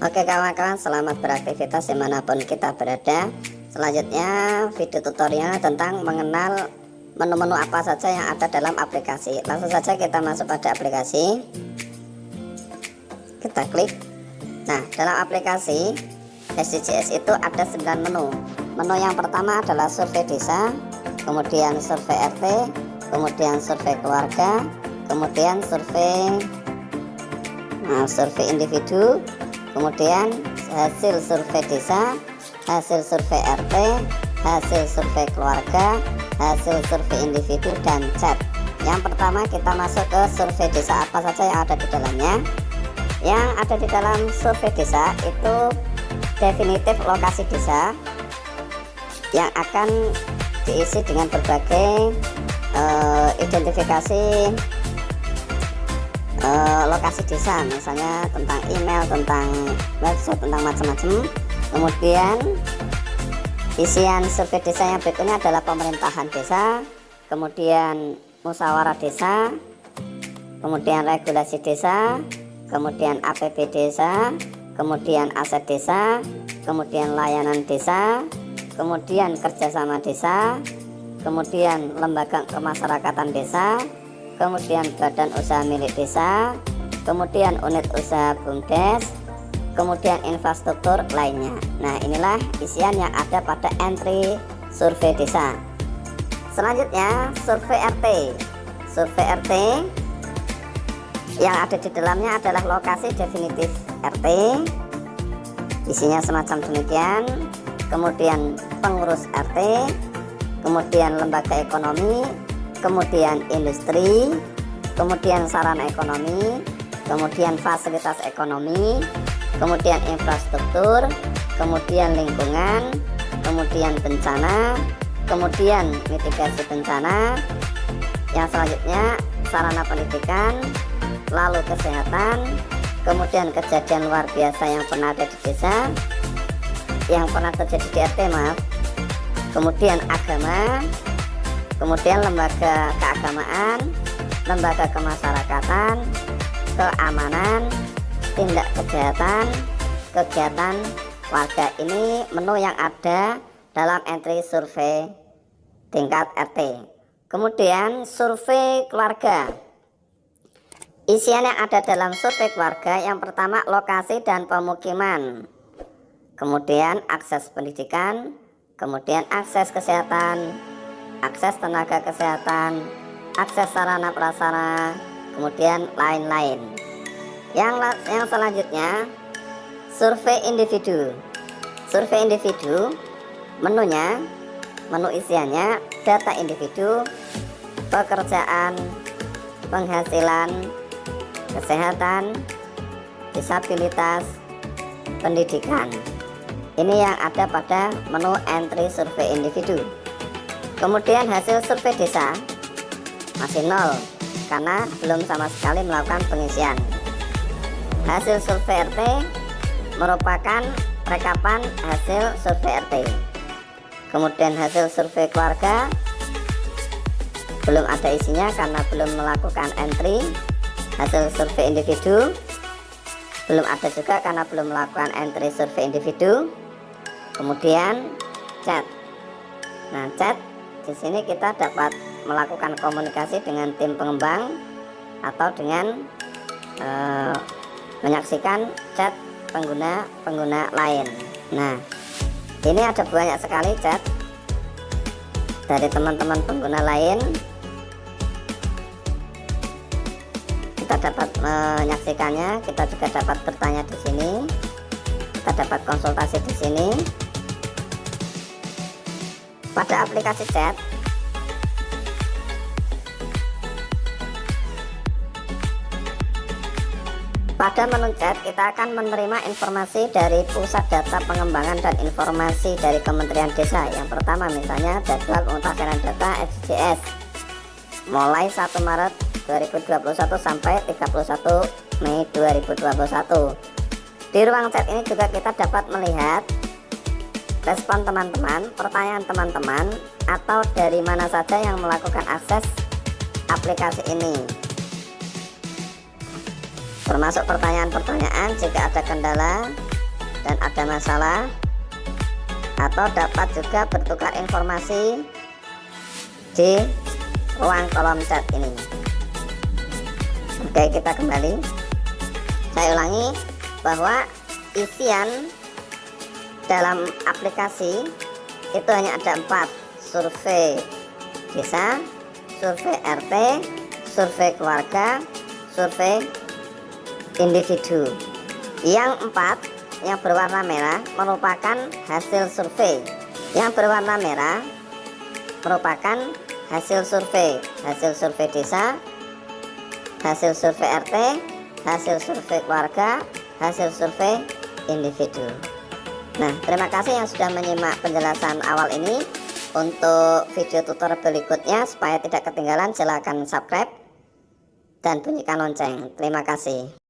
Oke kawan-kawan, selamat beraktivitas dimanapun kita berada. Selanjutnya video tutorial tentang mengenal menu-menu apa saja yang ada dalam aplikasi. Langsung saja kita masuk pada aplikasi, kita klik. Nah, dalam aplikasi SDGs itu ada 9 menu. Menu yang pertama adalah survei desa, kemudian survei RT, kemudian survei keluarga, kemudian survei individu, kemudian hasil survei desa, hasil survei RT, hasil survei keluarga, hasil survei individu, dan chat. Yang pertama kita masuk ke survei desa. Apa saja yang ada di dalamnya? Yang ada di dalam survei desa itu definitif lokasi desa yang akan diisi dengan berbagai identifikasi lokasi desa, misalnya tentang email, tentang website, tentang macam-macam. Kemudian isian survei desa yang berikutnya adalah pemerintahan desa, kemudian musyawarah desa, kemudian regulasi desa, kemudian APB desa, kemudian aset desa, kemudian layanan desa, kemudian kerjasama desa, kemudian lembaga kemasyarakatan desa, kemudian badan usaha milik desa, kemudian unit usaha BUMDes, kemudian infrastruktur lainnya. Nah, inilah isian yang ada pada entry survei desa. Selanjutnya survei RT. Survei RT yang ada di dalamnya adalah lokasi definitif RT, isinya semacam demikian, kemudian pengurus RT, kemudian lembaga ekonomi, kemudian industri, kemudian sarana ekonomi, kemudian fasilitas ekonomi, kemudian infrastruktur, kemudian lingkungan, kemudian bencana, kemudian mitigasi bencana. Yang selanjutnya sarana pendidikan, lalu kesehatan, kemudian kejadian luar biasa yang pernah ada di desa, yang pernah terjadi di RT, kemudian agama, kemudian lembaga keagamaan, lembaga kemasyarakatan, keamanan, tindak kejahatan, kegiatan warga. Ini menu yang ada dalam entry survei tingkat RT. Kemudian survei keluarga. Isian yang ada dalam survei keluarga, yang pertama lokasi dan pemukiman, kemudian akses pendidikan, kemudian akses kesehatan, akses tenaga kesehatan, akses sarana prasarana, kemudian lain-lain. Yang selanjutnya survei individu. Survei individu menunya, menu isiannya data individu, pekerjaan, penghasilan, kesehatan, disabilitas, pendidikan. Ini yang ada pada menu entry survei individu. Kemudian hasil survei desa masih 0 karena belum sama sekali melakukan pengisian. Hasil survei RT merupakan rekapan hasil survei RT. Kemudian hasil survei keluarga belum ada isinya karena belum melakukan entry. Hasil survei individu belum ada juga karena belum melakukan entry survei individu. Kemudian chat. Nah, chat di sini kita dapat melakukan komunikasi dengan tim pengembang atau dengan menyaksikan chat pengguna lain. Nah, ini ada banyak sekali chat dari teman-teman pengguna lain. Kita dapat menyaksikannya, kita juga dapat bertanya di sini, kita dapat konsultasi di sini. Pada aplikasi chat, pada menu chat kita akan menerima informasi dari pusat data pengembangan dan informasi dari Kementerian Desa. Yang pertama misalnya jadwal pemutakhiran data SDGs mulai 1 Maret 2021 sampai 31 Mei 2021. Di ruang chat ini juga kita dapat melihat respon teman-teman, pertanyaan teman-teman, atau dari mana saja yang melakukan akses aplikasi ini. termasuk pertanyaan-pertanyaan jika ada kendala dan ada masalah, atau dapat juga bertukar informasi di ruang kolom chat ini. Oke, kita kembali. Saya ulangi bahwa isian dalam aplikasi itu hanya ada 4: survei desa, survei RT, survei keluarga, survei individu. Yang 4 yang berwarna merah merupakan hasil survei. Yang berwarna merah merupakan hasil survei desa, hasil survei RT, hasil survei keluarga, hasil survei individu. Nah, terima kasih yang sudah menyimak penjelasan awal ini. Untuk video tutorial berikutnya, supaya tidak ketinggalan, silakan subscribe dan bunyikan lonceng. Terima kasih.